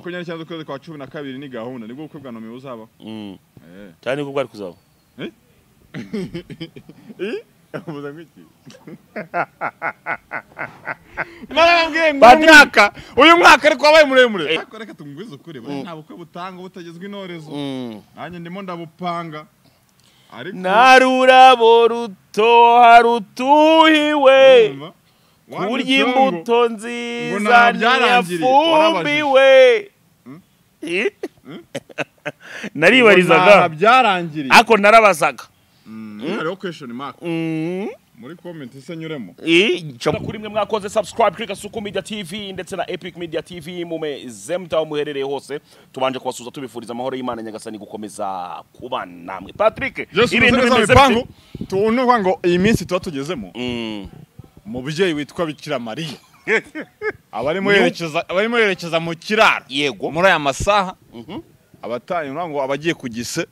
29 ukwezi kwa 12 ni gahunda nibwo ubukwe bwa Nome buzaba cyane nibwo bwari kuzaba avuza ngiki Marambwiye uyu mwaka ariko wabaye muremure ariko reka tumugwize ukuri nta bukwe butanga butagezwe intorezo anye ndimo ndabupanga ariko narurabo ruto harutuhiwe kurya imbuto nziza ntiyafumbiwe naribarizaga byarangiriye ako narabazaga hariho question mark muri comment isenyuremo kuri mwe mwakoze subscribe kuri Kasuku Media TV ndetse na Epic Media TV mumeze mutaho muherereye hose tubanje kubasuza tubifuriza amahoro y'Imana nyagasani gukomeza kubana namwe Patrick ibintu bimeze bipangu tunumva ngo iyi minsi tuba tugezemo mu byeyi witwa Bikira Mariya abarimo yerekeza mu kiraro yego muri aya masaha abataye ngo abagiye kugise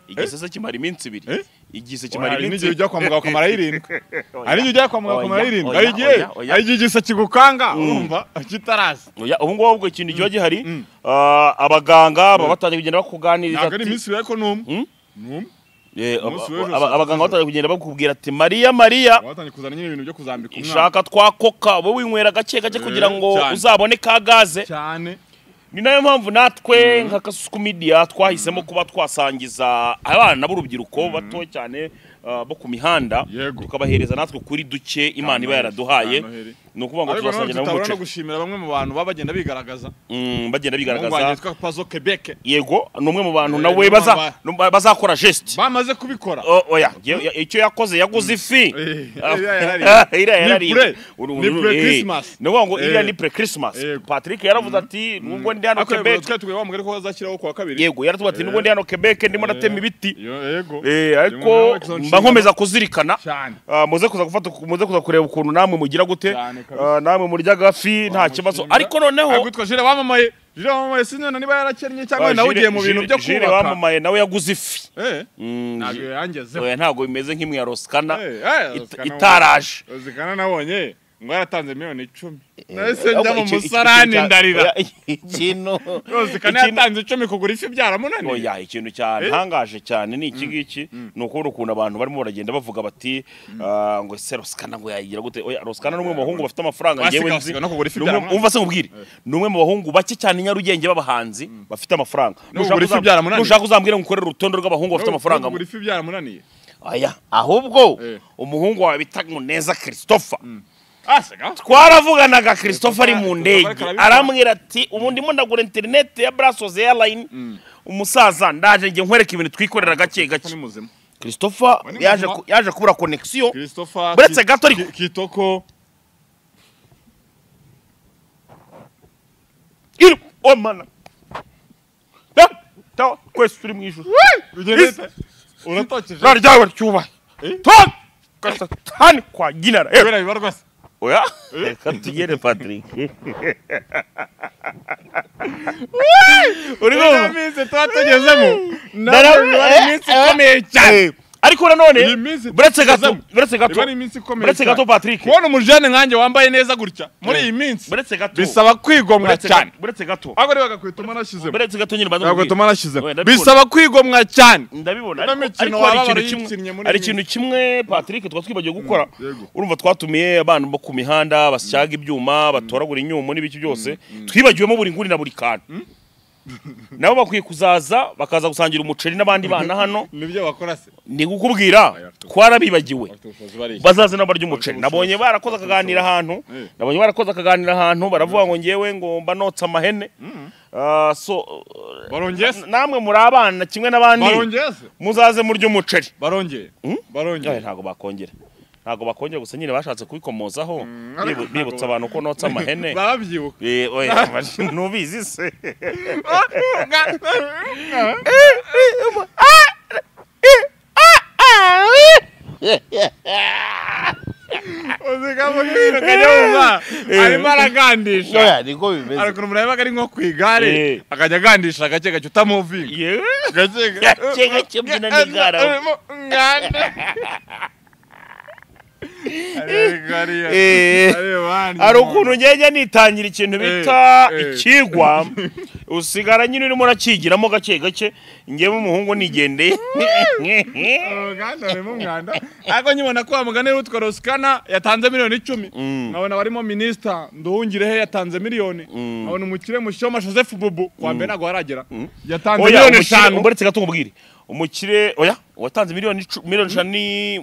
igise kimara iminsi 2 igise kimara iminsi ujya kwa muganga kamara 7 ari ujya kwa muganga kamara 7 ari igise kigukanga urumva kitarazi ubu ngo ubwo ikintu cyo gihari abaganga babatangiye kugenda bakuganiriza ati nagari iminsi ariko numwe abaganga batangiye kugenda bakubwira ati Mariya batangiye kuzana nyine ibintu byo kuzambika umwana ishaka twakoka wowe winywera gake kugira ngo uzabone kagaze cyane ni nayo mpamvu natwe nka Kasuku Media twahisemo kuba twasangiza abana b'urubyiruko bato cyane bo ku mihanda tukabahereza natwe kuri duke Imana iba yaraduhaye no kuvuga ngo tuzasangira mu muco no gushimira bamwe mu bantu babagenda bigaragaza bagenda Pazo Quebec yego numwe mu bantu nawe bazakora geste bamaze kubikora oya icyo yakoze yaguze ifi ni pre Christmas Patrick yaravuze ati nubwo ndi hano Quebec twatuye bamugere ko bazakiraho kwa kabiri yego yaravuze ati nubwo ndi hano Quebec ndimo natema ibiti ariko nkomeza kuzirikana muze kuza kureba ukuntu namwe mugira gute namwe murya gafi nta kibazo ariko noneho agutwa jire wamamaye sinone niba yarakennye cyangwa nawe ugiye mu bintu byo kubaka wamamaye nawe yaguze ifi ntabwo yangezeho oya ntabwo bimeze nk'imwe ya Roskana itaraje Roskana nabonye ngo yaratanze miliyoni 10 nase njya mu musarani ndarira ikintu Roskana yatanze 10 kugura ifi byaramunaniye oya ikintu cyantangaje cyane ni iki ngiki nuko ukuntu abantu barimo baragenda bavuga bati ngo se Roskana ngo yayigira gute oya Roskana numwe mu bahungu bafite amafaranga ngewe nzi umva se ngubwire numwe mu bahungu bake cyane Nyarugenge babahanzi bafite amafaranga nushaka uzambwira ngukorera urutondo rw'abahungu bafite amafaranga kugura ifi byaramunaniye oya ahubwo umuhungu wawe bitaga neza Christopher twaravuganaga Christopher ari mu ndege arambwira ati ubu ndimo ndagura internet ya Brussels Airline umusaza ndaje nge nkwereka ibintu twikorera gake Christopher yaje kubura connection buretse gato ariko kitoko iri omana ta kwese turi mwijuru uratokeje ryawe cyuba ton kasatani kwa ginara bibarwase oya reka tugere Patrick uri mu minsi twatugezemo nari minsi ikomeye cyane ariko nanone buretse gato Patrick kubona umujane nkanjye wambaye neza gutya muri iyi minsi bisaba kwigomwa cyane buretse gato ahubwo rero bagakwituma nashyizemo buretse gato nyine bagakwituma nashyizemo bisaba kwigomwa cyane ndabibona ariko ari ikintu kimwe Patrick twibagiye gukora urumva twatumiye abantu bo ku mihanda basyaga ibyuma batoragura inyumo n'ibiki byose twibagiwemo buri nguri na buri kantu nabo bakwiye kuzaza bakaza gusangira umuceri n'abandi bana hano nibyo bakora se ni gukubwira kwarabibagiwe bazaze n'abarya umuceri nabonye barakoze akaganira ahantu baravuga ngo ngewe ngo mba notsa amahene barongeze namwe muri abana kimwe n'abandi muzaze murya umuceri barongeye ntago bakongera gusa nyine bashatse kubikomozaho bibutsa abantu ko notsa amahene babyibuka oya nubizi se uzigamo kino kanyumva arimo aragandisha oya niko bimeze ariko umureba ari nko kwigare akajya agandisha gake gake utamuvinga gake byina n'igara nganda hari ukuntu ngenge nitangira ikintu bita ikigwa usigara nyine urimo urakigiramo gake gake ngewe umuhungu nigendeye Uganda harimo umwanda ariko nyibona ko wamugane witwa Roskana yatanze miliyoni 10 nkabona barimo minister Nduhungirehe yatanze miliyoni nkabona umukire Mushoma Joseph Bubu kwa mbere nago haragera yatanze miliyoni 5 umberetse gato ngubwire umukire oya watanze miliyoni 5 ni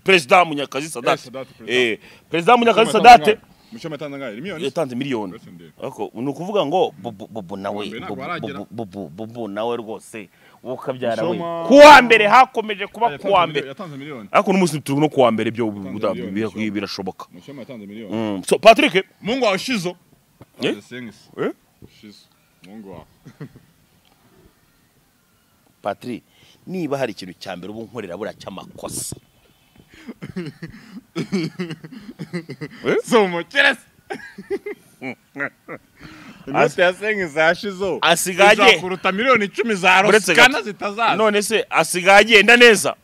president Munyakazi Sadate president Munyakazi Sadate Mushoma yatanze ngahe miliyoni yatanze miliyoni ariko nukuvuga ngo Bubu nawe Bubu nawe rwose ukabyara we kuwa mbere hakomeje kuba kuwa mbere ariko n'umunsi turi no kuwa mbere byo birashoboka Mushoma yatanze miliyoni so Patrick Mungu wa Shizo Shizo Mungu wa Patrick niba hari ikintu cya mbere ubu nkorera bura cy'amakosa so mukerese Inote ya sengi za Shizo asigaje kuruta miliyoni 10 za Roskana zitazaza none se asigaje agenda neza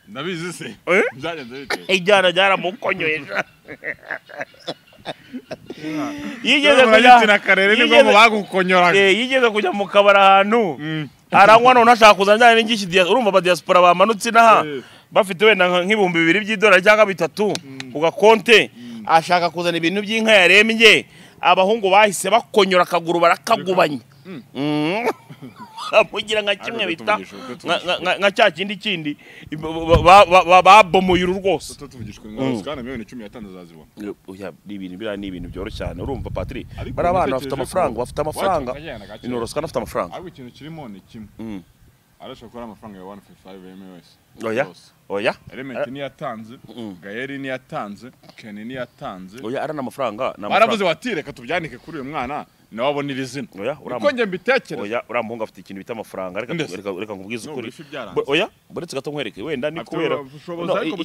ndabizi se byagenze bite ijyana ryaramukonyoyeje yigeze kujya karere nibwo bagukonyora yigeze kujya mu kabara ahantu aranywa none ashaka kuzanjana n'ingiki urumva ba diaspora bamanutse naha bafite wenda nk'ibihumbi 2 by'idolari cyangwa 3 uga konte ashaka kuzana ibintu by'inka yarembye abahungu bahise bakonyora akaguru barakagubanya mugira nka kimwe bita nka cya kindi babomoye uru rwose tuvugishwe Roskana miliyoni 10 yatanze zazibona oya ni ibintu byoroshye cyane urumva Patrick bara abana bafite amafaranga ino Roskana afite amafaranga ariko ikintu kirimo ni kimwe arashaka gukora amafaranga ya 155 MS oya Element ni yatanze Gaeri ni yatanze Ken ni yatanze oya arana amafaranga baravuze bati reka tubyanike kuri uyu mwana nawe abonira izina uko nge mbitekereza oya uramuhunga afite ikintu bita amafaranga reka nkubwize ukuri oya buretse gato nkwereke wenda ni kubera ariko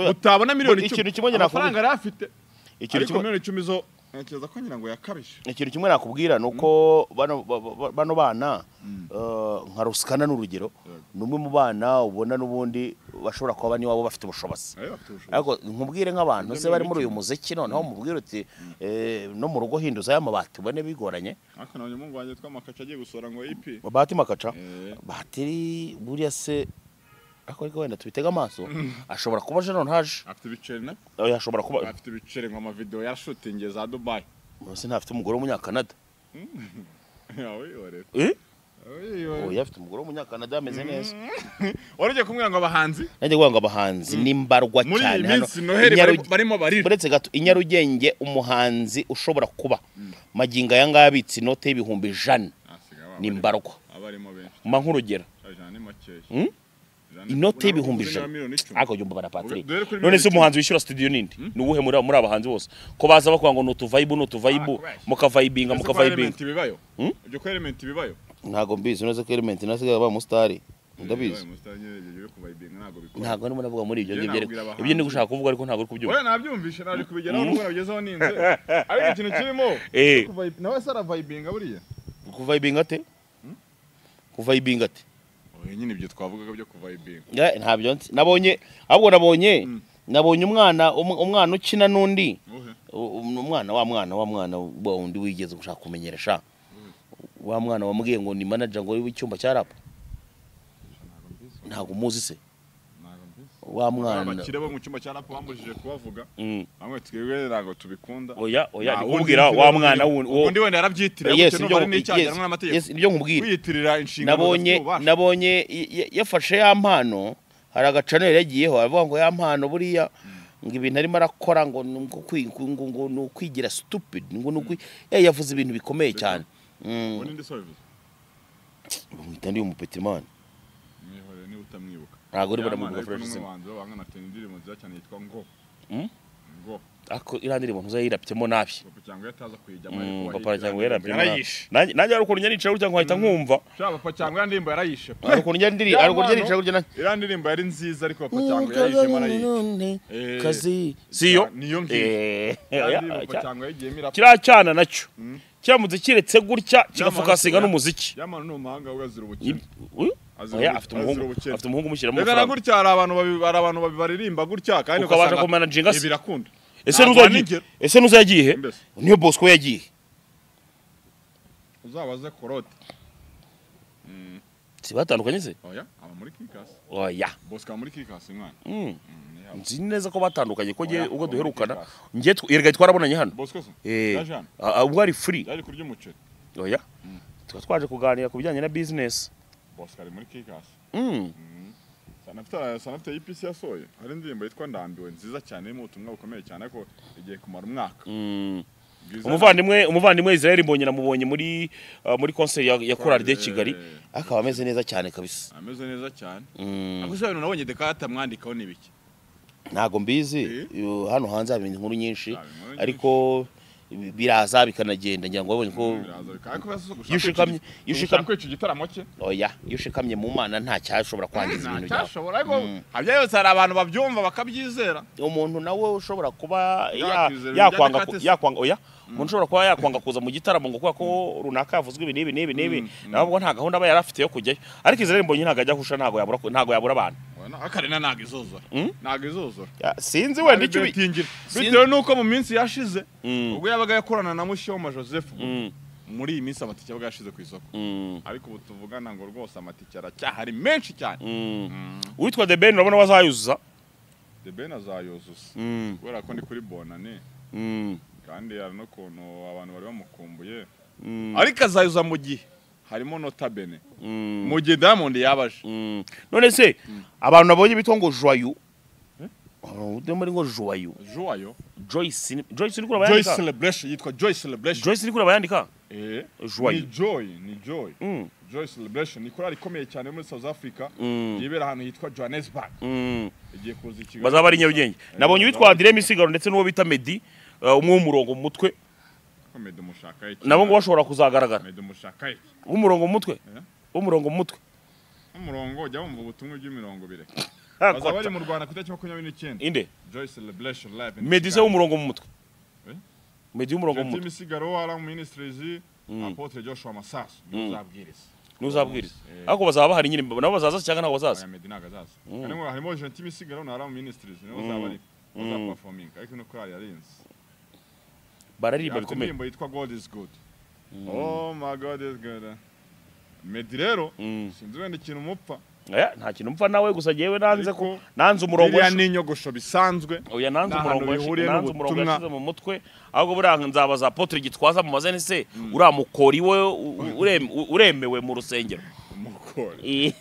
butabona miliyoni 10 amafaranga arafite ikintu kimwe miliyoni 10 zo ntekereza ko ngira ngo yakabije ikintu kimwe nakubwira nuko bano bana nka Roskana n'urugero numwe mu bana ubona nubundi bashobora kuba bani wabo bafite ubushobozi ariko nkubwire nk'abantu se bari muri uyu muziki noneho mubwire uti no mu rugo hinduza y'amabati ubone bigoranye ariko none mungu wanje twamakaca agiye gusora ngo EP bahati makaca batiri buriya se ariko wenda tubitega amaso ashobora kuba je none haje afite ibiceri na oya ashobora kuba afite ibiceri nka ama video ya shooting za Dubai bose ntafite umugore w'umunyakanada oya afite umugore w'umunyakanada ameze neza waruje kumwira ngo abahanzi nanjye ngo abahanzi nimbarwa cyane hano barimo barira buretse gato Inyarugenge umuhanzi ushobora kuba maginga yanga yabitse inote y'ibihumbi 100 nimbarwa abarimo benshi ma nk'urugero ajana makeya inote y'ibihumbi 100 ako jumba bara Patrick none se umuhanzi wishyura studio nindi ni ubuhe muri abahanzi bose ko baza bakwa ngo nutu vibe mukavibinga bibayo ibyo ko element bibayo ntago mbizi unoze ko element nasigaye ba mustari ndabizi ntago ndimo navuga muri ibyo ibyo ndi gushaka kuvuga ariko ntago uri kubyumva oya nabyumvishe naje kubigeraho n'ubwo nabigezeho ninze ariko ikintu kirimo nawe sara vibinga buriya kuvibinga ate kuvibinga ate oya nyine ibyo twavugaga byo kuvibinga ntabyo nabonye ahubwo nabonye umwana ukina nundi umwana wa wundi wigeze gushaka kumenyeresha wa mwana wamubwiye ngo ni manager ngo w'icyumba cya rap ntago muzi se wa mwana bakireba mu cyumba cya rap bambujije kubavuga bamwe twebwe ntago tubikunda oya nikubwira wa mwana undi wenda yarabyitiriye gucyo no bari n'icyagira n'amategeko yes ibyo nkubwira kwiyitirira inshingano nabonye yafashe ya mpano hari agacanere yagiyeho avuga ngo ya mpano buriya ngo ibintu arimo arakora ngo no kwigira stupid ngo yavuze ibintu bikomeye cyane Boninde service. Mwitandi umupetimani. Mwihore ni utamwibuka. Ntago uri baramuvuga fresh se. Wanzo bangana tendiri mu nzira cyane yitwa ngo. Ngo. Ako irandiri mu ntuzayirapyemo nabi. Papa cyangwa yataza kuyijyamo ariko papa cyangwa yarapyemo. Nanjye ari ukuntu nyanicara cyangwa nkahita nkumva. Sha papa cyangwa yandimba yarayishe. Ari ukuntu nyanicara gutya irandirimba yari nziza ariko papa cyangwa yarayishe marayishe. Kazi. Siyo. Niyo ngiye. Papa cyangwa yagiye mirapa. Kiracyana nacyo. Kiramutse kiretse gutya kigafokasinga n'umuziki. Yamana no mahanga ugazira ubukene. oya afite umuhungu umushyiramo reka na gutya hari abantu baririmba gutya kandi ukabasha kumanaginga birakunda ese nuzagiye he niyo Bosco yagiye uzabaze Korote si batandukanye se oya aba muri Kikas oya Bosco muri Kikas mwana nzi neza ko batandukanye ko ngiye ubwo duherukana ngiye yerega twarabonanye hano Bosco se ubwo ari free yari kurya umuceri oya twaje kuganira ku bijyanye na business Bosco ari muri Kikas sanafite IPC yasoye hari indirimbo yitwa Ndambiwe nziza cyane irimo ubutumwa bukomeye cyane ko igiye kumara umwaka umuvandimwe Israel Mbonye namubonye muri concert ya Chorale de Kigali akaba ameze neza cyane kabisa ameze neza cyane ako se ibintu nabonye Dekata mwandikaho nibiki ntago mbizi hano hanze hari inkuru nyinshi ariko biraza bikanagenda ngira ngo babonye ko yushikamye kwica igitaramo cye oya yushikamye mu Mana nta cyashobora kwangiza ibintu byawe cyashobora ariko habya yose hari abantu babyumva bakabyizera umuntu nawe ushobora kuba yakwanga oya umuntu ushobora kuba yakwanga kuza mu gitaramo ngo kuko runaka yavuzwe ibi nibi nabwo nta gahunda aba yarafite yo kujyayo ariko Israel Mbonye ntago ajya husha ntago yabura abantu akarena ntago izozora ntago izozora sinzi wenda icyo bitewe nuko mu minsi yashize ubwo yabaga yakorana na Mushyoma Joseph muri iyi minsi amatike yabaga yashize ku isoko ariko ubu tuvugana ngo rwose amatike aracyahari menshi cyane witwa The Ben urabona wazayuzuza The Ben azayuzuza kubera ko ndi kuri Bonane kandi hari no kuntu abantu bari bamukumbuye ariko azayuza mu gihe harimo notabene mu gihe Diamond yabaje none se abantu nabonye bitwa ngo Joyeux muri ngo Joyce ni kuri abayandika Joy Celebration yitwa Joy Celebration Joyce ni kuri abayandika Joyeux ni Joy Celebration ni korali ikomeye cyane muri South Africa yibera ahantu yitwa Johannesburg igiye kuza ikigo bazaba ari Nyarugenge nabonye witwa André Misigaro ndetse n'uwo bita Meddy umwe w'umurongo mu mutwe Meddy mushaka iki nabo ngo bashobora kuzagaragara Meddy mushaka iki w'umurongo mu mutwe w'umurongo mu mutwe umurongo jya wumva ubutumwa bw'imirongo bire bazaba bari mu Rwanda ku itariki 29 inde Joy Celebration live Meddy se w'umurongo mu mutwe Meddy w'umurongo mu mutwe Misigaro ala ministries Apotre Joshua Masasu nuzabwiriza ariko bazaba bahari nyine nabo bazaza cyangwa nabo bazaza Meddy nagazaza kandi harimo Gentil Misigaro na ala ministries nibo bazaba ari performing ariko no korali yarinze bararirimba bikomeye indirimbo yitwa God is good oh my God is good Meddy rero sinzi wenda ikintu mupfa nta kintu mpfa nawe gusa jewe nanze umurongo ya ninyogosho bisanzwe oya nanze umurongo yashize mu mutwe ahubwo buranga nzabaza Apotre Gitwaza mu mazene se uramukori we uremewe mu rusengero umukori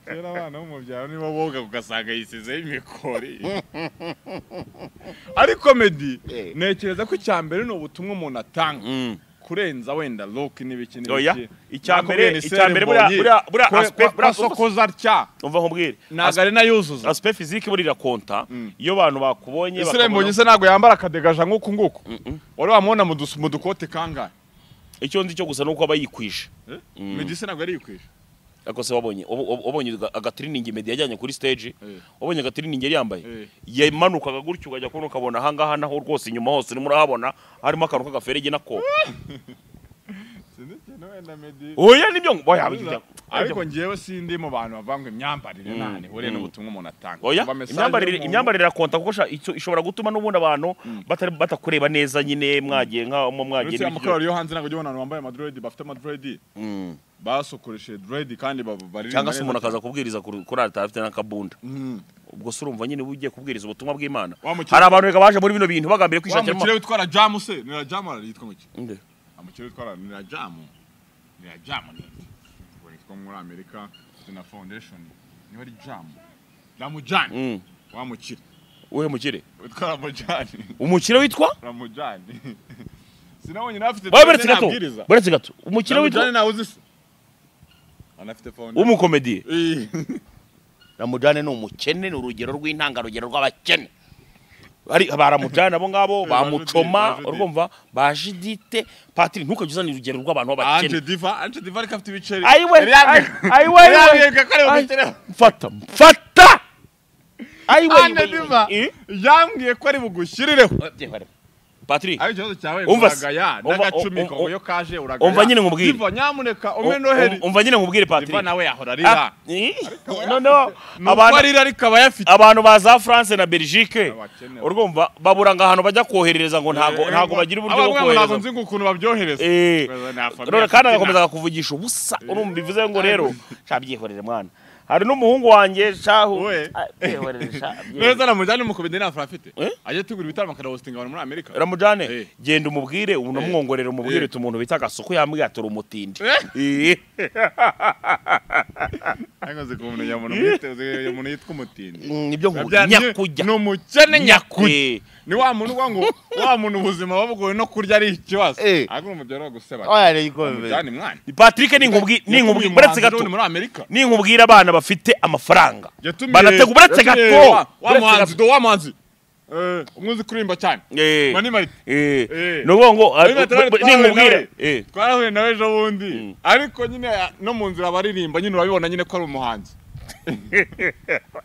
kera abana bo mu byaro nibo boga kugasanga yisizeho imikori ariko Meddy nekereza ko icyambere ni ubutumwa umuntu atanga kurenza wenda look n'ibiki n'ibiki icyambere buriya aspect sokoza atya umva nkubwire naga ari nayuzuza aspect physique burira konta iyo abantu bakubonye Israel Mbonye se nago yambara kadegaja nk'uko nguko wari wamubona mu dukote kangahe icyo nzi cyo gusa nuko aba yikwisha Meddy se nago yari yikwisha ako se wabonye agatrining Meddy yajyanye kuri stage wabonye agatrining yari yambaye yamanukaga gutyo ukajya kubona ukabona hanga hana ho rwose inyuma hose ni murahabona harimo akantu k'agaferege nako oya nibyo boya ariko ngiyewe sindi mu bantu bavangwa imyambarire nane hore n'ubutumwa umuntu atanga oya imyambarire rakonta kuko ishobora gutuma n'ubundi abantu batakureba neza nyine mwagiye mwagiye n'amakaro yo hanze nago gibona wambaye madread bafite madread basokoreshe dread kandi bari cyangwa se umuntu akaza kubwiriza kuri altar afite n'akabunda ubwo se urumva nyine ugiye kubwiriza ubutumwa bw'Imana hari abantu rega baje muri bino bintu bagambiriye kwishakira amukire witwara Jamu se ni Jamu yitwa muki amukire witwara ni Jamu witwa muri Amerika na foundation ni wari Jamu Ramujani wamukire uwe mukire witwara Ramujani umukire witwa Ramujani sinabonye nafite baretse gato umukire witwa Ramujani nawe uzise anafite foundation umukomedi Ramujani ni umukene ni urugero rw'intangarugero rw'abakene ari baramujana abo ngabo bamucoma urumva bajidite Patri ntukajuzana urugero rw'abantu b'abakene Anje Diva reka afite ibiceri mfata Anje Diva yambwiye ko ari bugushyirireho Patrick ari ikibazo cyawe Umva uragaya n'agacumi ko yo kaje uragaya umva nyine nkubwire Diva nyamuneka umpe noheri umva nyine nkubwire Patrick Diva nawe yahora arira no abantu arira ariko abayafite abantu baza France na Belgique urumva babura ngahantu bajya koherereza ngo ntago bagira uburyo bwo kohereza ntago nzi ukuntu babyohereza none kandi agakomeza kuvugisha ubusa urumva bivuze ngo rero cabyihorere mwana hari n'umuhungu wanjye shahu neza namujane mu kubindi nafra afite aje tugura ibitaramo kana hosting abantu muri Amerika ramujane genda umubwire uno mwongorero umubwire tumuntu bita gasuku yambwiye atura umutindi angaze kumenya umuntu mwiteze umuntu yitwa umutindi nibyo nkubwira nyakujya no mukene nyakujya ni wa muntu ngo wa muntu ubuzima babugoye no kurya ari ikibazo agura umubyaro guseba mujane mwana Patrick ninkubwira buretse gato muri Amerika ninkubwira abana bafite amafaranga banatega buretse gato wa muhanzi umwuzi kurimba cyane mani marite no ngo ninkubwira twarahuye nawe ejo bundi ariko nyine no mu nzira baririmba nyine urabibona nyine ko ari umuhanzi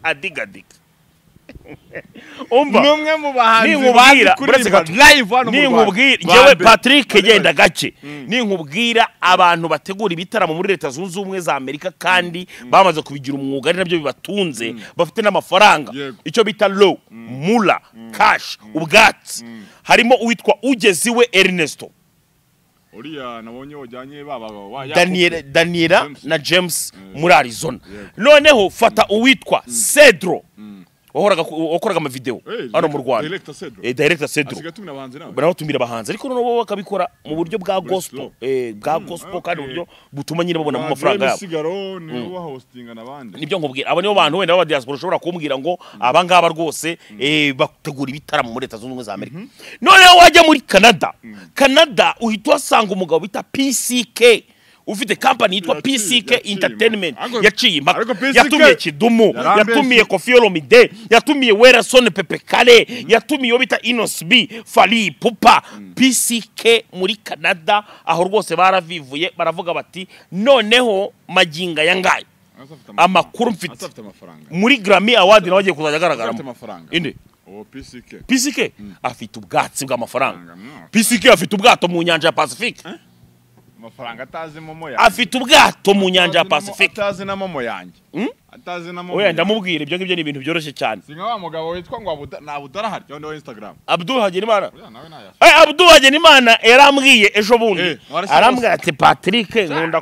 adiga umva numwe mu bahanzi ninkubwira live hano mu Rwanda njewe Patrick genda gace ninkubwira abantu bategura ibitaramo muri leta zunze ubumwe za Amerika kandi bamaze kubigira umwuga ari nabyo bibatunze bafite n'amafaranga icyo bita low mula cash ubwatsi harimo uwitwa Ugeziwe Ernesto uriya nabonye wajyanye baba Daniela na James muri Arizona noneho fata uwitwa Cedro wakoraga ama video hano mu Rwanda Director Cedro baratumira abahanzi ariko noneho bakabikora mu buryo bwa gospel kandi uburyo butuma nyine babona mu mafaranga yabo sigaro ni wa hostinga nabandi nibyo nkubwira abo nibo bantu wenda baba diaspora ushobora kumbwira ngo abangaba rwose bategura ibitaramo muri leta zunze ubumwe za Amerika noneho wajya muri Canada uhita wasanga umugabo bita PCK ufite company yitwa PCK Entertainment yaciye yatumiye Kidumu yatumiye Koffi Olomide yatumiye Werason Pepe Kale yatumiye bita Inos B Fally Ipupa PCK muri Canada aho rwose baravivuye baravuga bati noneho maginga yangaye amakuru mfite muri Grammy Award nawe agiye kuzajya agaragara inde PCK afite ubwatsi bw'amafaranga PCK afite ubwato mu nyanja ya Pacific amafaranga atazi momo yanjye afite ubwato mu nyanja ya Pacific atazi na momo yanjye atazi na momo oya ndamubwira ibyo ngibyo ni ibintu byoroshye cyane singa wa mugabo witwa ngo Abudara hari yo Instagram Abdul Hagenimana Abdul Hagenimana yarambwiye ejo bundi arambwira ati Patrick nkunda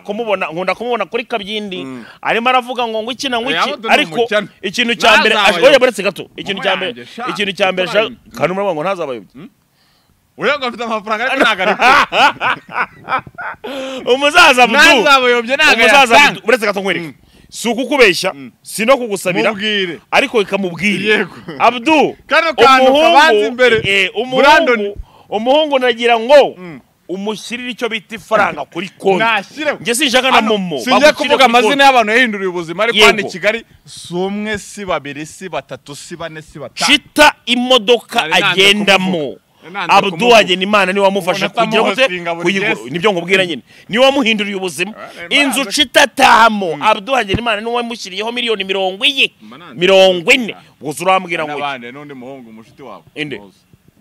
kumubona kuri Kabyindi arimo aravuga ngo iki na ngwiki ariko ikintu cya mbere oya buretse gato ikintu cya mbere kandi murabona ngo ntazabayobye uyo ngafite amafaranga ariko nagaruka umuzaza Abdul buretse gato nkwereka si ukukubeshya si no kugusabira ariko ikamubwira Abdul kano kantu kabanza imbere umuhungu nagira ngo umushyirira icyo bita ifaranga kuri konti nge sinshaka na momo sinjye kuvuga amazina y'abantu yahinduriye ubuzima ariko hano i Kigali si umwe si babiri si batatu si bane si batanu shita imodoka agendamo Abdul Hagenimana ni wamufasha kugira ngo nibyo nkubwira nyine ni wamuhinduriye ubuzima inzu citatamo Abdul Hagenimana ni wamushyiriyeho miliyoni 40 gusa urambwira ngo nabande n'undi muhungu umushiti wabo inde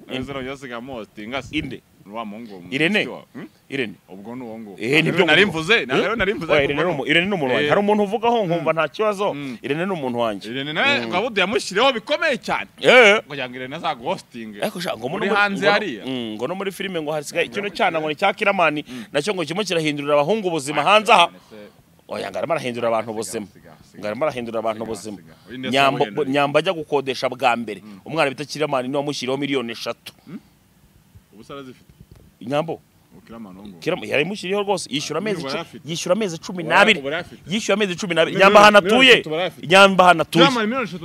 ezero yasiga mostinga inde wa muhungu Irene ubwo ni uwo ngo nibyo narimvuze Irene ni umuntu wanjye hari umuntu uvugaho nkumva nta kibazo Irene ni umuntu wanjye Irene nawe ngabude yamushyiriyeho bikomeye cyane kugira ngo Irene aza hosting ngo muri hanze hariya ngo no muri filime ngo hasigaye ikintu cyana ngo ni cya Kiramani nacyo ngo kimo kirahindurira abahungu ubuzima hanze aha oya ngarama arahindurira abantu ubuzima nyamba ajya gukodesha bwa mbere umwana bita Kiramani ni wamushyiriyeho miliyoni 3 ubusara zifite Nyambo yari mushyiriyeho rwose yishyura amezi 12 yishyura amezi 12 Nyamba hanatuye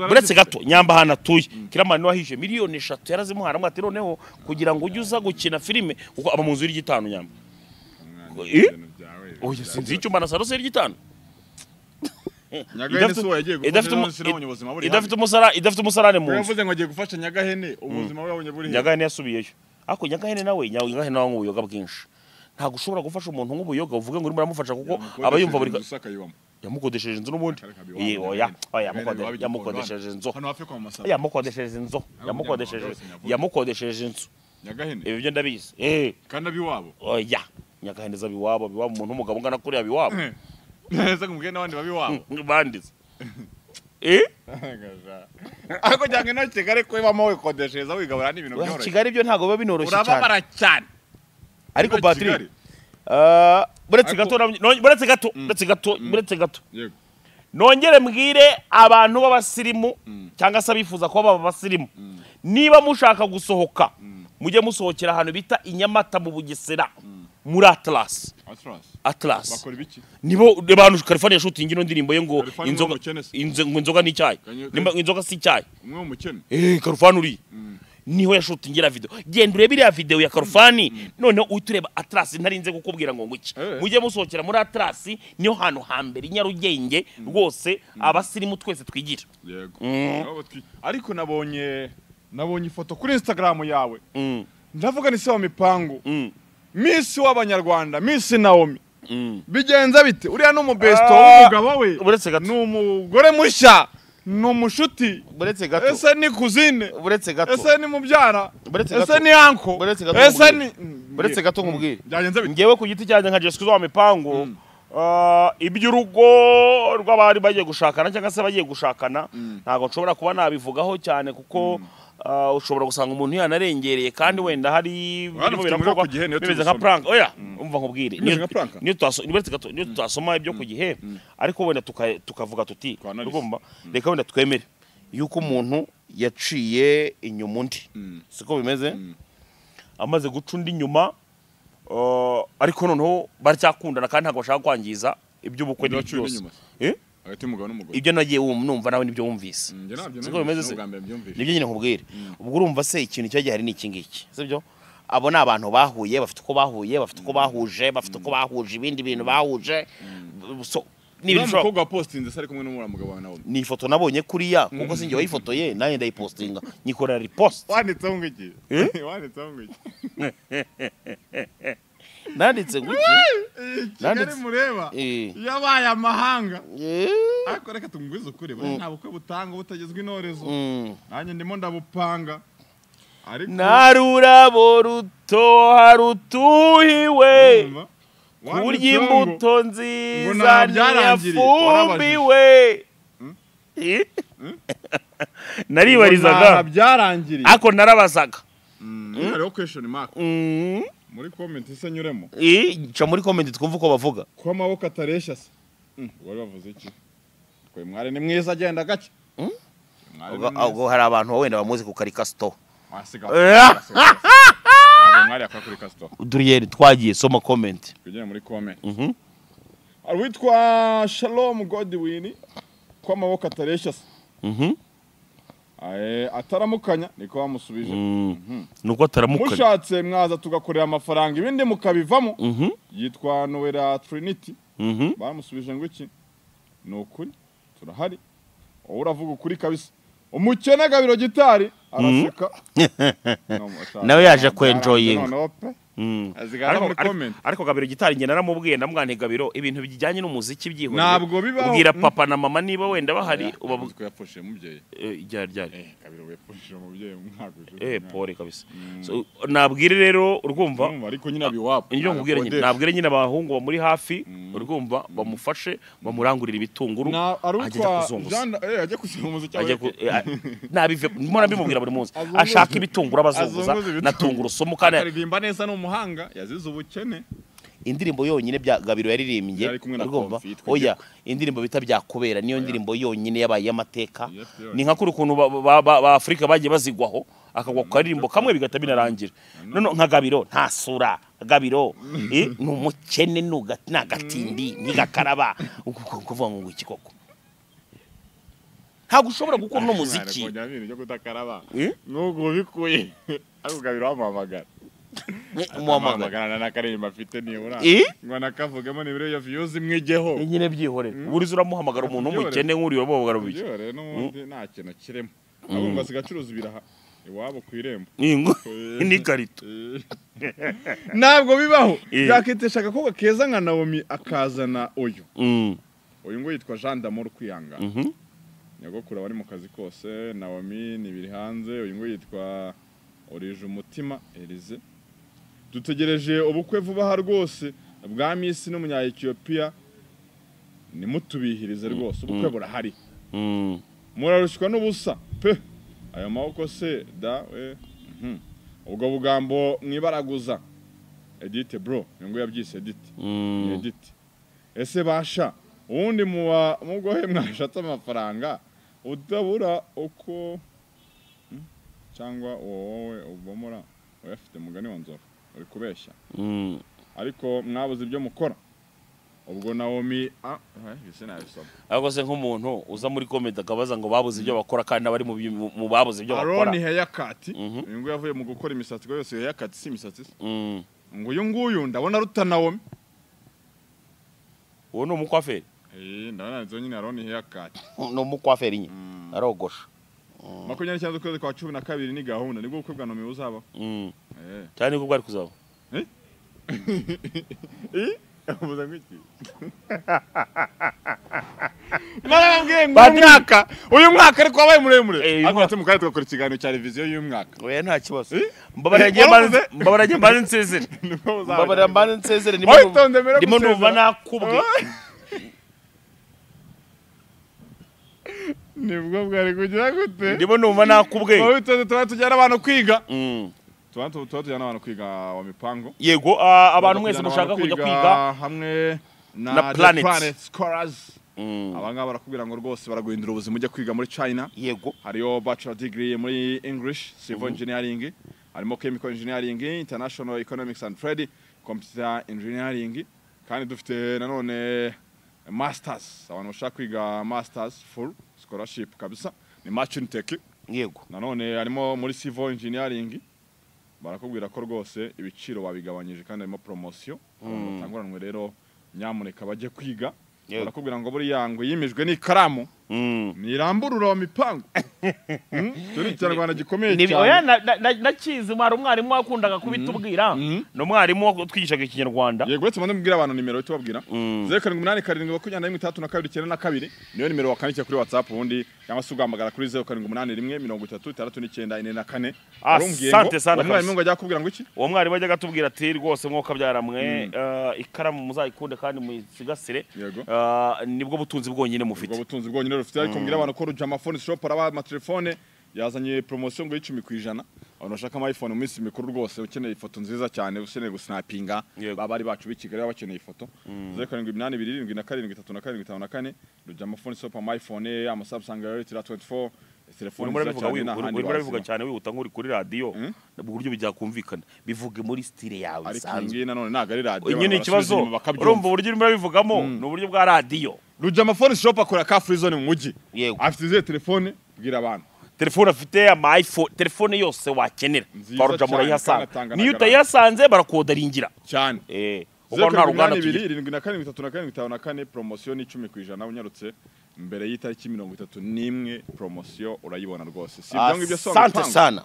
buretse gato Nyamba hanatuye Kiramani no wahishe miliyoni 3 yarazimuhara mwati noneho kugira ngo ujye uza gukina filime kuko aba mu nzu y'igitanu Nyamba oya sinzi icyo mbana saro y'igitanu idafite umusarane mu nzu yavuze ngo agiye gufasha Nyagahene ubuzima bwabonye buri Nyagahene yasubiyeyo ako Nyagahene nawe nk'ubuyoga bwinshi ntabwo ushobora gufasha umuntu nk'ubuyoga uvuge ngo urimo uramufasha kuko aba yumva buri yamukodesheje inzu n'ubundi yamukodesheje inzu Nyagahene ibi byo ndabizi kandi abiwabo oya Nyagahene za biwabo umuntu umugabo ngana kuri abiwabo neza kumubwiye n'abandi babiwabo bandize ariko cyangwa no Kigali ko ibamo wikodeshereza wigabura n'ibintu byoroshye Kigali byo ntago biba binoroshye cyane urababara cyane ariko Patrick buretse gato yego nongere mbwire abantu b'abasirimu cyangwa se abifuza kuba baba abasirimu niba mushaka gusohoka mujye musohokera ahantu bita Inyamata mu Bugesera muri Atlas bakora ibiki nibo abantu California shooting ino ndirimbo ye ngo inzoga n'icyayi inzoga si icyayi umwe umukene California uri niho yashutingira video genda urebe iriya video ya California none utureba Atlas ntarinze gukubwira ngo ngwiki mujye musohokera muri Atlas niho hantu hambere Nyarugenge rwose abasirimu twese twigira yego ariko nabonye ifoto kuri Instagram yawe ndavuga ni sawa mipango Miss w'Abanyarwanda Miss Naomi bigenza bite uriya n'umubesto w'umugabo we n'umugore mushya n'umushuti buretse gato ese ni kuzine buretse gato ese ni mubyara ese ni anko ese ni buretse gato nkubwire byagenze bite ngewe ku giti cyanjye nka Jesco wa mipango iby'urugo rw'abari bagiye gushakana cyangwa se bagiye gushakana ntago nshobora kuba nabivugaho cyane kuko ushobora gusanga umuntu yanarengereye kandi wenda hari bimeze nka prank oya umva nkubwire niyo tutasoma ibyo ku gihe ariko wenda tukavuga tuti ugomba reka wenda twemere yuko umuntu yaciye inyuma undi siko bimeze amaze guca undi nyuma ariko noneho baracyakundana kandi ntabwo bashaka kwangiza iby'ubukwe byose hagati y'umugabo n'umugore ibyo nagiye numva nawe nibyo wumvise siko bimeze se nibyo nyine nkubwire ubwo urumva se ikintu cyo gihari ni iki ngiki sibyo abo ni abantu bahuye bafite uko bahuje bafite uko bahuje ibindi bintu bahuje umukobwa wa postinze se ari kumwe n'umugabo wawe nawe ni ifoto nabonye kuriya kuko sinjye wayifotoye nanjye ndayipostinga nyikorera repost wanditseho ngiki wanditseho ngiki nanditse ngiki Kigali mureba yabaye amahanga ariko reka tumugwize ukuri nta bukwe butanga butagezwe intorezo nanjye ndimo ndabupanga ariko narurabo ruto harutuhiwe kurya imbuto nziza ntiyafumbiwe naribarizaga byarangiriye ako narabazaga hariho question mark muri comment se nyuremo ca muri comment twumva uko bavuga ko amaboko atareshya se wari bavuze iki kwe mwari ni mwiza agenda gace ubwo hari abantu wenda bamuzi ku karikasto mwari akakuri kasto Duriel twagiye soma comment kugera muri comment witwa Shalom Godwin ko amaboko atareshya se ataramukanya niko bamusubije nuko ataramukanya mushatse mwaza tugakorera amafaranga ibindi mukabivamo yitwa Noella Trinity bamusubije ngo iki nukuri turahari wowe uravuga ukuri kabisa umukene Gabiro Gitari araseka nawe yaje kwenjoyinga ariko Gabiro Gitari ngena naramubwiye ndamwane Gabiro ibintu bijyanye n'umuziki byihoreye ntabwo bibaho ubwira papa na mama niba wenda bahari ubabuzwe yapfushe mubyeyi ryari Gabiro yapfushe mubyeyi mwaguje pore kabisa nabwire rero urwumva ariko nyina biwabo nabwire nyina abahungu ba muri hafi urwumva bamufashe bamurangurira ibitunguru ajya kuzunguza ajya kushira umuziki nabive mbona bimubwira buri munsi ashaka ibitunguru abazunguza na tungurusumu kandi aririmba neza n'umuhanga yazize ubukene indirimbo yonyine bya Gabiro yaririmbye urumva oya indirimbo bita byakubera niyo ndirimbo yonyine yabaye amateka ni nka kuri kuntu ba Afrika bagiye bazigwaho akagwa ku karirimbo kamwe bigata binarangira none nka Gabiro nta sura Gabiro ni umukene n'agatindi ntigakaraba kuvuga ngo iki koko ntabwo ushobora gukora n'umuziki n'ubwo bikuye ariko Gabiro amamagara umuhamagara n'akaririmbo afite nibura ngo nakavugemo nibiro ya views mwigeho nyine byihorera buriza uramuhamagara umuntu w'umukene nk'uri wamuhamagara biki n'ubundi nta kintu kiremo abo ngo asigacuruza ibiraha iwabo ku irembo ni karito ntabwo bibaho yakitesha agakobwa keza nka Naomi akazana uyu ngo yitwa Jean d'Amour kwiyanga nyagokuru bari mu kazi kose Naomi ni biri hanze uyu ngo yitwa orije umutima Elize dutegereje ubukwe vuba ha rwose bwa Miss n'umunya Ethiopia nimutubihirize rwose ubukwe burahari murarushwa n'ubusa pe ayo maboko se da we ubwo bugambo mwibaraguza Edith bro ngo yabyise Edith ese basha ubundi mugohe mwashatse amafaranga utabura uko cyangwa wowe ubomora uyafite mugani wa nzoro uri kubeshya ariko mwabuze ibyo mukora ubwo Naomi bise nabisoma ahubwo se nk'umuntu uza muri komedi akabaza ngo babuze ibyo bakora kandi abari mu babuze ibyo bakora Aroni haircut ngo yavuye mu gukora imisatsi yose haircut si imisatsi ngo uyu nguyu ndabona ruta Naomi uwo ni umukwaferi ndabona izo nyine Aroni haircut ni umukwaferi nyine arogosha 29 kwezi kwa 12 ni gahunda nibwo ubukwe bwa Naomi buzaba cyane nibwo bwari kuzaba Abuza ngiki Marambwiye uyu mwaka ariko wabaye muremure agwate mukaya tugakora ikiganiro cya televiziyo y'uyu mwaka oya nta kibazo mbabaragiye mbanze nsezere mbabara mbanze nsezere ndimo numva nakubwe nibwo bwari kugira gute ndimo numva nakubwe wowe tujyana abantu kwiga tujyana abantu kwiga wa mipango yego abantu mwese mushaka kujya kwiga hamwe na Planet Scholars abanga barakubwira ngo rwose baraguhindura ubuzima ujya kwiga muri China yego hariyo bachelor degree muri English civil engineering harimo chemical engineering international economics and trade computer engineering kandi dufite nanone masters abantu bashaka kwiga masters full scholarship kabisa ni Machine Tech yego nanone harimo muri civil engineering barakubwira ko rwose ibiciro babigabanyije kandi harimo promotion batanguranwe rero nyamuneka bajye kwiga barakubwira ngo buri yango yimijwe n'ikaramu niramburura wa mipango turi cyarwana gikomeye cyane oya nakizi mwari umwarimu wakundaga kubitubwira no mwarimu watwigishaga ikinyarwanda yego uretse mbwira abantu nimero tubabwira 0787232992 niyo nimero wakanikiye kuri WhatsApp ubundi cyangwa se ugamagara kuri 07813694 asante sana umwarimu ngo ajya kubwira ngo iki uwo mwarimu ajya gatubwira ati rwose mwoka byaramwe ikaramu muzayikunde kandi muyisigasire nibwo butunzi bwonyine mufite ubwo butunzi bwonyine rufite ariko mbwira abantu ko Rujama phone shop araba amatelefone yazanye promotion ngo 10%, abantu bashaka ama iPhone mu minsi mikuru rwose ukeneye ifoto nziza cyane ukeneye gusnapinga babari bacu b'ikigali bakeneye ifoto 0782273754 Rujama phone shop ama iPhone ama Samsung Galaxy A24 telefone urabivuga cyane wihuta nk'uri kuri radio mu buryo bijyakumvikana bivuge muri style yawe isanzwe ariko none naga ari radio nyine ikibazo urumva uburyo urimo bivugamo no buryo bwa radio Rujama phone shop akora ka free zone mu mujyi afite izihe telefone bwira abantu telefone afite ama iPhone telefone yose wakenera baruja muri yasanga niyo utayasanze barakodaringira cyane uko nta ruganda 274 promotion 10% unyarutse mbere y'itariki 31 promotion urayibona rwose si byo ngibyo sante sana